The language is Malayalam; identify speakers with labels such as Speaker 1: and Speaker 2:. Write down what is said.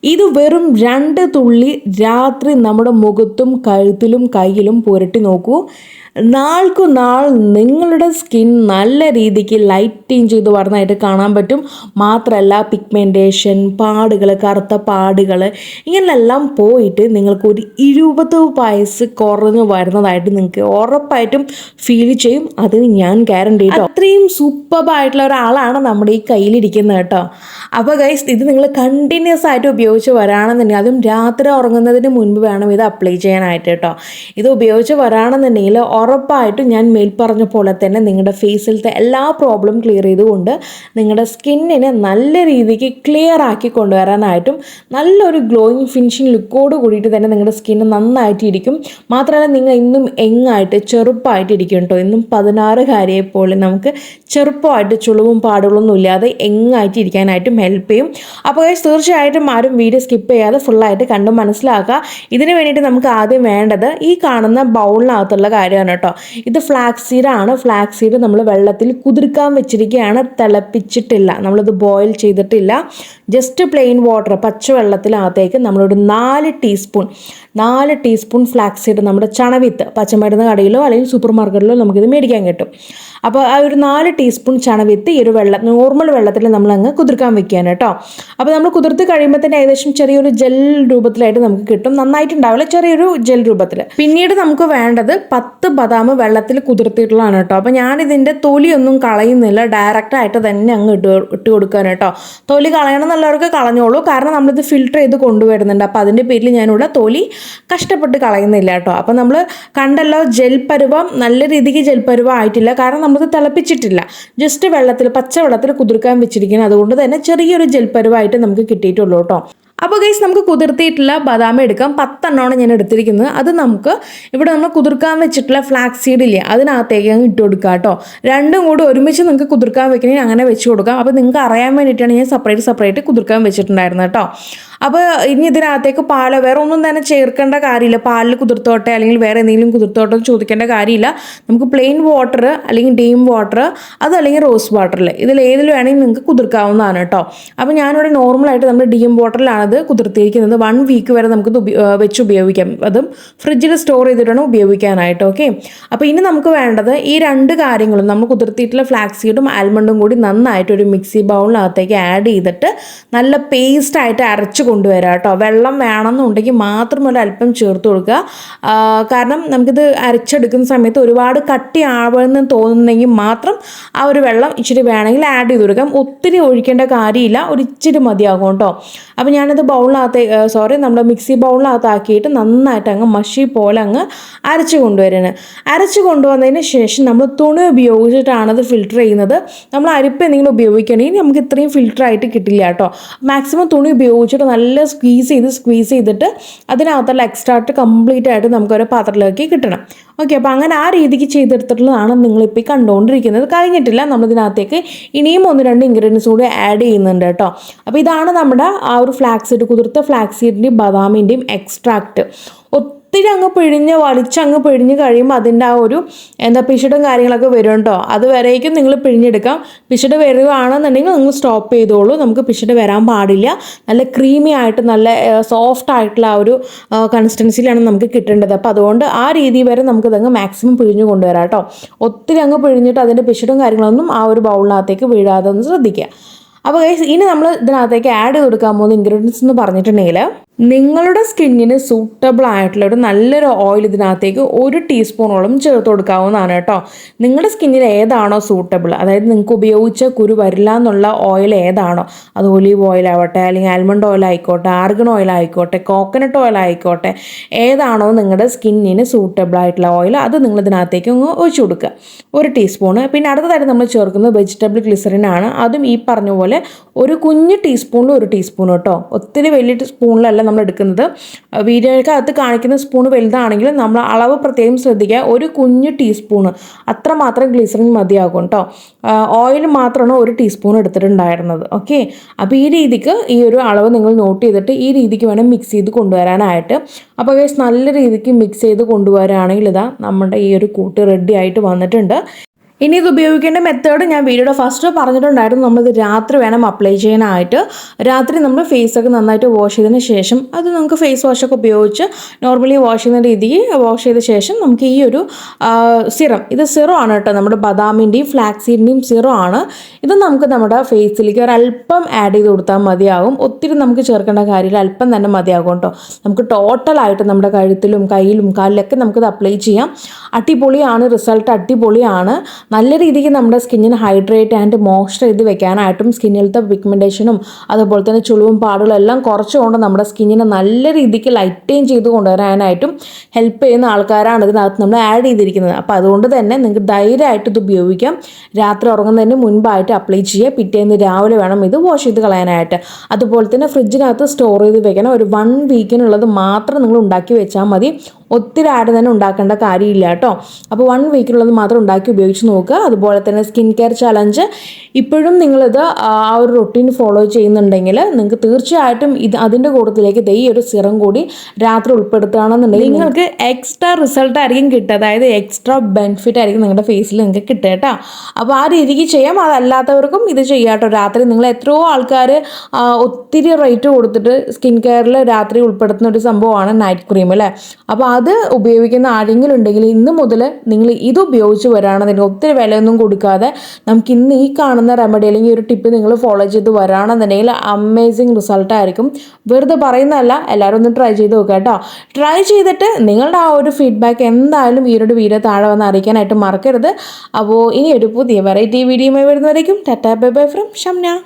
Speaker 1: ഇത് വെറും 2 തുള്ളി രാത്രി നമ്മുടെ മുഖത്തും കഴുത്തിലും കയ്യിലും പുരട്ടി നോക്കൂ. നാൾക്കുനാൾ നിങ്ങളുടെ സ്കിൻ നല്ല രീതിക്ക് ലൈറ്റിങ് ചെയ്ത് വരുന്നതായിട്ട് കാണാൻ പറ്റും. മാത്രമല്ല പിഗ്മെൻറ്റേഷൻ, പാടുകൾ, കറുത്ത പാടുകൾ ഇങ്ങനെല്ലാം പോയിട്ട് നിങ്ങൾക്കൊരു 20 വയസ്സ് കുറഞ്ഞ് വരുന്നതായിട്ട് നിങ്ങൾക്ക് ഉറപ്പായിട്ടും ഫീൽ ചെയ്യും. അതിന് ഞാൻ ഗ്യാരണ്ടി കേട്ടോ. അത്രയും സൂപ്പറായിട്ടുള്ള ഒരാളാണ് നമ്മുടെ ഈ കയ്യിലിരിക്കുന്നത് കേട്ടോ. അപ്പോൾ ഗൈസ്, ഇത് നിങ്ങൾ കണ്ടിന്യൂസ് ആയിട്ട് ഉപയോഗിച്ച് വരാണെന്നുണ്ടെങ്കിൽ, അതും രാത്രി ഉറങ്ങുന്നതിന് മുൻപ് വേണം ഇത് അപ്ലൈ ചെയ്യാനായിട്ട് കേട്ടോ. ഇത് ഉപയോഗിച്ച് വരാണെന്നുണ്ടെങ്കിൽ ഉറപ്പായിട്ടും ഞാൻ മേൽപ്പറഞ്ഞ പോലെ തന്നെ നിങ്ങളുടെ ഫേസിലത്തെ എല്ലാ പ്രോബ്ലം ക്ലിയർ ചെയ്തുകൊണ്ട് നിങ്ങളുടെ സ്കിന്നിനെ നല്ല രീതിക്ക് ക്ലിയർ ആക്കി കൊണ്ടുവരാനായിട്ടും നല്ലൊരു ഗ്ലോയിങ് ഫിനിഷിങ് ലുക്കോട് കൂടിയിട്ട് തന്നെ നിങ്ങളുടെ സ്കിന്ന് നന്നായിട്ട് ഇരിക്കും. മാത്രമല്ല നിങ്ങൾ ഇന്നും യങ്ങായിട്ട് ചെറുപ്പമായിട്ട് ഇരിക്കും കേട്ടോ. ഇന്നും 16 പോലെ നമുക്ക് ചെറുപ്പമായിട്ട് ചുളിവും പാടുകളൊന്നും ഇല്ലാതെ യങ്ങായിട്ട് ഇരിക്കാനായിട്ടും ഹെൽപ്പ് ചെയ്യും. അപ്പോൾ തീർച്ചയായിട്ടും ആരും വീഡിയോ സ്കിപ്പ് ചെയ്യാതെ ഫുള്ളായിട്ട് കണ്ട് മനസ്സിലാക്കുക. ഇതിന് വേണ്ടിയിട്ട് നമുക്ക് ആദ്യം വേണ്ടത് ഈ കാണുന്ന ബൗളിനകത്തുള്ള കാര്യമാണ് കേട്ടോ. ഇത് ഫ്ലാക്സ് സീഡാണ്. ഫ്ലാക്സ് സീഡ് നമ്മൾ വെള്ളത്തിൽ കുതിർക്കാൻ വെച്ചിരിക്കുകയാണ്, തിളപ്പിച്ചിട്ടില്ല, നമ്മളിത് ബോയിൽ ചെയ്തിട്ടില്ല. ജസ്റ്റ് പ്ലെയിൻ വാട്ടർ, പച്ചവെള്ളത്തിനകത്തേക്ക് നമ്മളൊരു 4 ടീസ്പൂൺ ഫ്ലാക്സ് സീഡ്, നമ്മുടെ ചണവിത്ത്, പച്ചമരുന്ന് കടയിലോ അല്ലെങ്കിൽ സൂപ്പർ മാർക്കറ്റിലോ നമുക്കിത് മേടിക്കാൻ കിട്ടും. അപ്പോൾ ആ ഒരു 4 ടീസ്പൂൺ ചണവിത്ത് ഈ ഒരു നോർമൽ വെള്ളത്തിൽ നമ്മളങ്ങ് കുതിർക്കാൻ വെക്കുകയാണ് കേട്ടോ. അപ്പോൾ നമ്മൾ കുതിർത്ത് കഴിയുമ്പോൾ തന്നെ ഏകദേശം ചെറിയൊരു ജെൽ രൂപത്തിലായിട്ട് നമുക്ക് കിട്ടും. നന്നായിട്ടുണ്ടാവില്ല, ചെറിയൊരു ജെൽ രൂപത്തിൽ. പിന്നീട് നമുക്ക് വേണ്ടത് 10 ബദാം വെള്ളത്തിൽ കുതിർത്തിട്ടുള്ളതാണ് കേട്ടോ. അപ്പോൾ ഞാനിതിൻ്റെ തൊലിയൊന്നും കളയുന്നില്ല, ഡയറക്റ്റായിട്ട് തന്നെ അങ്ങ് ഇട്ട് കൊടുക്കാൻ കേട്ടോ. തൊലി കളയണം എന്നുള്ളവർക്ക് കളഞ്ഞോളൂ, കാരണം നമ്മളിത് ഫിൽറ്റർ ചെയ്ത് കൊണ്ടുവരുന്നുണ്ട്. അപ്പോൾ അതിൻ്റെ പേരിൽ ഞാനിവിടെ തൊലി കഷ്ടപ്പെട്ട് കളയുന്നില്ല കേട്ടോ. അപ്പോൾ നമ്മൾ കണ്ടല്ലോ, ജെൽ പരുവം നല്ല രീതിക്ക് ജെൽ പരുവം ആയിട്ടില്ല, കാരണം നമ്മളിത് തിളപ്പിച്ചിട്ടില്ല, ജസ്റ്റ് പച്ചവെള്ളത്തിൽ കുതിർക്കാൻ വെച്ചിരിക്കുന്നത്. അതുകൊണ്ട് തന്നെ ചെറിയൊരു ജെൽ പരുവായിട്ട് നമുക്ക് കിട്ടിയിട്ടുള്ളൂ കേട്ടോ. അപ്പോൾ ഗൈസ്, നമുക്ക് കുതിർത്തിയിട്ടുള്ള ബദാം എടുക്കാം. 10 എണ്ണമാണ് ഞാൻ എടുത്തിരിക്കുന്നത്. അത് നമുക്ക് ഇവിടെ നമ്മൾ കുതിർക്കാൻ വെച്ചിട്ടുള്ള ഫ്ലാക്സ് സീഡ് ഇല്ലേ, അതിനകത്തേക്ക് അങ്ങ് ഇട്ട് കൊടുക്കുക കേട്ടോ. രണ്ടും കൂടി ഒരുമിച്ച് നിങ്ങൾക്ക് കുതിർക്കാൻ വെക്കണമെങ്കിൽ അങ്ങനെ വെച്ച് കൊടുക്കാം. അപ്പോൾ നിങ്ങൾക്ക് അറിയാൻ വേണ്ടിയിട്ടാണ് ഞാൻ സെപ്പറേറ്റ് കുതിർക്കാൻ വെച്ചിട്ടുണ്ടായിരുന്നത് കേട്ടോ. അപ്പോൾ ഇനി ഇതിനകത്തേക്ക് പാലോ വേറെ ഒന്നും തന്നെ ചേർക്കേണ്ട കാര്യമില്ല. പാലിൽ കുതിർത്തോട്ടെ അല്ലെങ്കിൽ വേറെ എന്തെങ്കിലും കുതിർത്തോട്ടെ ചോദിക്കേണ്ട കാര്യമില്ല. നമുക്ക് പ്ലെയിൻ വാട്ടർ അല്ലെങ്കിൽ ഡീം വാട്ടർ, അതല്ലെങ്കിൽ റോസ് വാട്ടറിൽ, ഇതിലേതിൽ വേണമെങ്കിൽ നിങ്ങൾക്ക് കുതിർക്കാവുന്നതാണ് കേട്ടോ. അപ്പോൾ ഞാനിവിടെ നോർമലായിട്ട് നമ്മൾ ഡീം വാട്ടറിലാണ് ഇത് കുതിർത്തിരിക്കുന്നത്. 1 വീക്ക് വരെ നമുക്കിത് വെച്ച് ഉപയോഗിക്കാം. അതും ഫ്രിഡ്ജിൽ സ്റ്റോർ ചെയ്തിട്ടാണ് ഉപയോഗിക്കാനായിട്ട്. ഓക്കെ, അപ്പോൾ ഇനി നമുക്ക് വേണ്ടത് ഈ 2 കാര്യങ്ങളും, നമ്മൾ കുതിർത്തിയിട്ടുള്ള ഫ്ലാക്സ് സീഡും ആൽമണ്ടും കൂടി നന്നായിട്ട് ഒരു മിക്സി ബൗളിനകത്തേക്ക് ആഡ് ചെയ്തിട്ട് നല്ല പേസ്റ്റായിട്ട് അരച്ച് കൊണ്ടുവരാം കേട്ടോ. വെള്ളം വേണമെന്നുണ്ടെങ്കിൽ മാത്രം ഒരല്പം ചേർത്ത് കൊടുക്കുക. കാരണം നമുക്കിത് അരച്ചെടുക്കുന്ന സമയത്ത് ഒരുപാട് കട്ടി ആവുമെന്ന് തോന്നുന്നെങ്കിൽ മാത്രം ആ ഒരു വെള്ളം ഇച്ചിരി വേണമെങ്കിൽ ആഡ് ചെയ്ത് കൊടുക്കാം. ഒത്തിരി ഒഴിക്കേണ്ട കാര്യമില്ല, ഒരു ഇച്ചിരി മതിയാകും കേട്ടോ. അപ്പോൾ ഞാനിത് നമ്മുടെ മിക്സി ബൗളിനകത്താക്കിയിട്ട് നന്നായിട്ട് അങ്ങ് മഷി പോലെ അങ്ങ് അരച്ച് കൊണ്ടുവന്നതിന് ശേഷം നമ്മൾ തുണി ഉപയോഗിച്ചിട്ടാണ് ഇത് ഫിൽറ്റർ ചെയ്യുന്നത്. നമ്മൾ അരിപ്പ് എന്തെങ്കിലും ഉപയോഗിക്കണമെങ്കിൽ നമുക്ക് ഇത്രയും ഫിൽറ്റർ ആയിട്ട് കിട്ടില്ല കേട്ടോ. മാക്സിമം തുണി ഉപയോഗിച്ചിട്ട് നല്ല സ്ക്വീസ് ചെയ്തിട്ട് അതിനകത്തുള്ള എക്സ്ട്രാക്റ്റ് കംപ്ലീറ്റ് ആയിട്ട് നമുക്കൊരു പാത്രത്തിലേക്ക് കിട്ടണം. ഓക്കെ, അപ്പോൾ അങ്ങനെ ആ രീതിക്ക് ചെയ്തെടുത്തിട്ടുള്ളതാണ് നിങ്ങളിപ്പോൾ കണ്ടുകൊണ്ടിരിക്കുന്നത്. കഴിഞ്ഞിട്ടില്ല, നമ്മളിതിനകത്തേക്ക് ഇനിയും 1-2 ഇൻഗ്രീഡിയൻസ് കൂടി ആഡ് ചെയ്യുന്നുണ്ട് കേട്ടോ. അപ്പോൾ ഇതാണ് നമ്മുടെ ആ ഒരു ഫ്ലാക്സ് സീഡ്, കുതിർത്ത ഫ്ലാക്സ് സീഡിൻ്റെയും ബദാമിൻ്റെയും എക്സ്ട്രാക്റ്റ്. ഒത്തിരി വലിച്ചങ്ങ് പിഴിഞ്ഞ് കഴിയുമ്പോൾ അതിൻ്റെ ആ ഒരു പിശുടും കാര്യങ്ങളൊക്കെ വരും കേട്ടോ. അതുവരേക്കും നിങ്ങൾ പിഴിഞ്ഞെടുക്കാം. പിശുട് വരികയാണെന്നുണ്ടെങ്കിൽ നിങ്ങൾ സ്റ്റോപ്പ് ചെയ്തോളൂ. നമുക്ക് പിശുട് വരാൻ പാടില്ല. നല്ല ക്രീമി ആയിട്ട് നല്ല സോഫ്റ്റ് ആയിട്ടുള്ള ആ ഒരു കൺസിസ്റ്റൻസിയിലാണ് നമുക്ക് കിട്ടേണ്ടത്. അപ്പോൾ അതുകൊണ്ട് ആ രീതി വരെ നമുക്കിതങ്ങ് മാക്സിമം പിഴിഞ്ഞ് കൊണ്ടുവരാം കേട്ടോ. ഒത്തിരി അങ്ങ് പിഴിഞ്ഞിട്ട് അതിൻ്റെ പിശുടും കാര്യങ്ങളൊന്നും ആ ഒരു ബൗളിനകത്തേക്ക് വീഴാതെ ഒന്ന് ശ്രദ്ധിക്കുക. അപ്പോൾ ഗൈസ്, ഇനി നമ്മൾ ഇതിനകത്തേക്ക് ആഡ് ചെയ്ത് കൊടുക്കാൻ പോകുന്ന ഇൻഗ്രീഡിയൻസ് എന്ന് പറഞ്ഞിട്ടുണ്ടെങ്കിൽ, നിങ്ങളുടെ സ്കിന്നിന് സൂട്ടബിൾ ആയിട്ടുള്ള ഒരു നല്ലൊരു ഓയിൽ ഇതിനകത്തേക്ക് 1 ടീസ്പൂണോളം ചേർത്ത് കൊടുക്കാവുന്നതാണ് കേട്ടോ. നിങ്ങളുടെ സ്കിന്നിൽ ഏതാണോ സൂട്ടബിൾ, അതായത് നിങ്ങൾക്ക് ഉപയോഗിച്ച കുരു വരില്ല എന്നുള്ള ഓയിൽ ഏതാണോ, അത് ഒലീവ് ഓയിൽ ആവട്ടെ, അല്ലെങ്കിൽ ആൽമണ്ട് ഓയിൽ ആയിക്കോട്ടെ, ആർഗൺ ഓയിൽ ആയിക്കോട്ടെ, കോക്കനട്ട് ഓയിൽ ആയിക്കോട്ടെ, ഏതാണോ നിങ്ങളുടെ സ്കിന്നിന് സൂട്ടബിൾ ആയിട്ടുള്ള ഓയിൽ, അത് നിങ്ങൾ ഇതിനകത്തേക്ക് ഒന്ന് ഒഴിച്ചു കൊടുക്കുക, 1 ടീസ്പൂണ്. പിന്നെ അടുത്തതായിട്ട് നമ്മൾ ചേർക്കുന്നത് വെജിറ്റബിൾ ഗ്ലിസറിനാണ്. അതും ഈ പറഞ്ഞ പോലെ ഒരു കുഞ്ഞ് ടീസ്പൂണിൽ 1 ടീസ്പൂൺ കേട്ടോ. ഒത്തിരി വലിയ സ്പൂണിലല്ല നമ്മൾ എടുക്കുന്നത്. വീഡിയോയ്ക്കകത്ത് കാണിക്കുന്ന സ്പൂൺ വലുതാണെങ്കിലും നമ്മൾ അളവ് പ്രത്യേകം ശ്രദ്ധിക്കുക. ഒരു കുഞ്ഞ് ടീസ്പൂണ് അത്രമാത്രം ഗ്ലിസറിൻ മതിയാകും കേട്ടോ. ഓയിൽ മാത്രമാണ് 1 ടീസ്പൂൺ എടുത്തിട്ടുണ്ടായിരുന്നത്. ഓക്കെ, അപ്പോൾ ഈ രീതിക്ക് ഈ ഒരു അളവ് നിങ്ങൾ നോട്ട് ചെയ്തിട്ട് ഈ രീതിക്ക് വേണം മിക്സ് ചെയ്ത് കൊണ്ടുവരാനായിട്ട്. അപ്പോൾ ഗൈസ്, നല്ല രീതിക്ക് മിക്സ് ചെയ്ത് കൊണ്ടുവരാണെങ്കിൽ ഇതാ നമ്മുടെ ഈ ഒരു കൂട്ട് റെഡി ആയിട്ട് വന്നിട്ടുണ്ട്. ഇനി ഇത് ഉപയോഗിക്കേണ്ട മെത്തേഡ് ഞാൻ വീഡിയോയുടെ ഫസ്റ്റ് പറഞ്ഞിട്ടുണ്ടായിരുന്നു. നമ്മളിത് രാത്രി വേണം അപ്ലൈ ചെയ്യാനായിട്ട്. രാത്രി നമ്മൾ ഫേസൊക്കെ നന്നായിട്ട് വാഷ് ചെയ്തതിന് ശേഷം അത് നമുക്ക് ഫേസ് വാഷൊക്കെ ഉപയോഗിച്ച് നോർമലി വാഷ് ചെയ്യുന്ന രീതിയിൽ വാഷ് ചെയ്ത ശേഷം നമുക്ക് ഈ ഒരു സിറം, ഇത് സിറം ആണ് കേട്ടോ, നമ്മുടെ ബദാമിൻ്റെയും ഫ്ലാക്സീഡിൻ്റെയും സിറം ആണ്. ഇത് നമുക്ക് നമ്മുടെ ഫേസിലേക്ക് ഒരല്പം ആഡ് ചെയ്ത് കൊടുത്താൽ മതിയാകും. ഒത്തിരി നമുക്ക് ചേർക്കേണ്ട കാര്യമില്ല, അല്പം തന്നെ മതിയാകും കേട്ടോ. നമുക്ക് ടോട്ടലായിട്ട് നമ്മുടെ കഴുത്തിലും കയ്യിലും കാലിലൊക്കെ നമുക്കിത് അപ്ലൈ ചെയ്യാം. അടിപൊളിയാണ്, റിസൾട്ട് അടിപൊളിയാണ്. നല്ല രീതിക്ക് നമ്മുടെ സ്കിന്നിന് ഹൈഡ്രേറ്റ് ആൻഡ് മോയ്സ്ചർ ചെയ്ത് വെക്കാനായിട്ടും സ്കിന്നിലത്തെ പിഗ്മെൻറ്റേഷനും അതുപോലെ തന്നെ ചുളിവും പാടുകളും എല്ലാം കുറച്ചുകൊണ്ട് നമ്മുടെ സ്കിന്നിനെ നല്ല രീതിക്ക് ലൈറ്റൈൻ ചെയ്ത് കൊണ്ടുവരാനായിട്ടും ഹെൽപ്പ് ചെയ്യുന്ന ആൾക്കാരാണ് ഇതിനകത്ത് നമ്മൾ ആഡ് ചെയ്തിരിക്കുന്നത്. അപ്പോൾ അതുകൊണ്ട് തന്നെ നിങ്ങൾക്ക് ധൈര്യമായിട്ട് ഇത് ഉപയോഗിക്കാം. രാത്രി ഉറങ്ങുന്നതിന് മുൻപായിട്ട് അപ്ലൈ ചെയ്യുക. പിറ്റേന്ന് രാവിലെ വേണം ഇത് വാഷ് ചെയ്ത് കളയാനായിട്ട്. അതുപോലെ തന്നെ ഫ്രിഡ്ജിനകത്ത് സ്റ്റോർ ചെയ്ത് വെക്കണം. ഒരു 1 വീക്കിനുള്ളത് മാത്രം നിങ്ങൾ ഉണ്ടാക്കി വെച്ചാൽ മതി. ഒത്തിരി ആഡ് തന്നെ ഉണ്ടാക്കേണ്ട കാര്യമില്ല കേട്ടോ. അപ്പോൾ 1 വീക്കിനുള്ളത് മാത്രം ഉണ്ടാക്കി ഉപയോഗിച്ച് നോക്കുക. അതുപോലെ തന്നെ സ്കിൻ കെയർ ചലഞ്ച് ഇപ്പോഴും നിങ്ങളിത് ആ ഒരു റൊട്ടീൻ ഫോളോ ചെയ്യുന്നുണ്ടെങ്കിൽ നിങ്ങൾക്ക് തീർച്ചയായിട്ടും അതിൻ്റെ കൂട്ടത്തിലേക്ക് ഈ ഒരു സിറം കൂടി രാത്രി ഉൾപ്പെടുത്തുകയാണെന്നുണ്ടെങ്കിൽ നിങ്ങൾക്ക് എക്സ്ട്രാ റിസൾട്ട് ആയിരിക്കും കിട്ടുക. അതായത് എക്സ്ട്രാ ബെനിഫിറ്റ് ആയിരിക്കും നിങ്ങളുടെ ഫേസിൽ നിങ്ങൾക്ക് കിട്ടുക കേട്ടോ. അപ്പോൾ ആ രീതിക്ക് ചെയ്യാം. അതല്ലാത്തവർക്കും ഇത് ചെയ്യാം കേട്ടോ. രാത്രി നിങ്ങൾ എത്രയോ ആൾക്കാർ ഒത്തിരി റേറ്റ് കൊടുത്തിട്ട് സ്കിൻ കെയറിൽ രാത്രി ഉൾപ്പെടുത്തുന്ന ഒരു സംഭവമാണ് നൈറ്റ് ക്രീം അല്ലേ. അപ്പോൾ അത് ഉപയോഗിക്കുന്ന ആരെങ്കിലും ഉണ്ടെങ്കിൽ ഇന്ന് മുതൽ നിങ്ങൾ ഇത് ഉപയോഗിച്ച് വരാണെന്നുണ്ടെങ്കിൽ ഒത്തിരി വിലയൊന്നും കൊടുക്കാതെ നമുക്ക് ഇന്ന് ഈ കാണുന്ന റെമഡി അല്ലെങ്കിൽ ഒരു ടിപ്പ് നിങ്ങൾ ഫോളോ ചെയ്ത് വരാണെന്നുണ്ടെങ്കിൽ അമേസിങ് റിസൾട്ട് ആയിരിക്കും. വെറുതെ പറയുന്നതല്ല, എല്ലാവരും ഒന്ന് ട്രൈ ചെയ്ത് നോക്കുക കേട്ടോ. ട്രൈ ചെയ്തിട്ട് നിങ്ങളുടെ ആ ഒരു ഫീഡ്ബാക്ക് എന്തായാലും ഈ ഒരു വീഡിയോ താഴെ വന്ന് അറിയിക്കാനായിട്ട് മറക്കരുത്. അപ്പോൾ ഇനി ഒരു പുതിയ വെറൈറ്റി വീഡിയോയുമായി വരുന്നവരേക്കും tata bye bye from Shamna.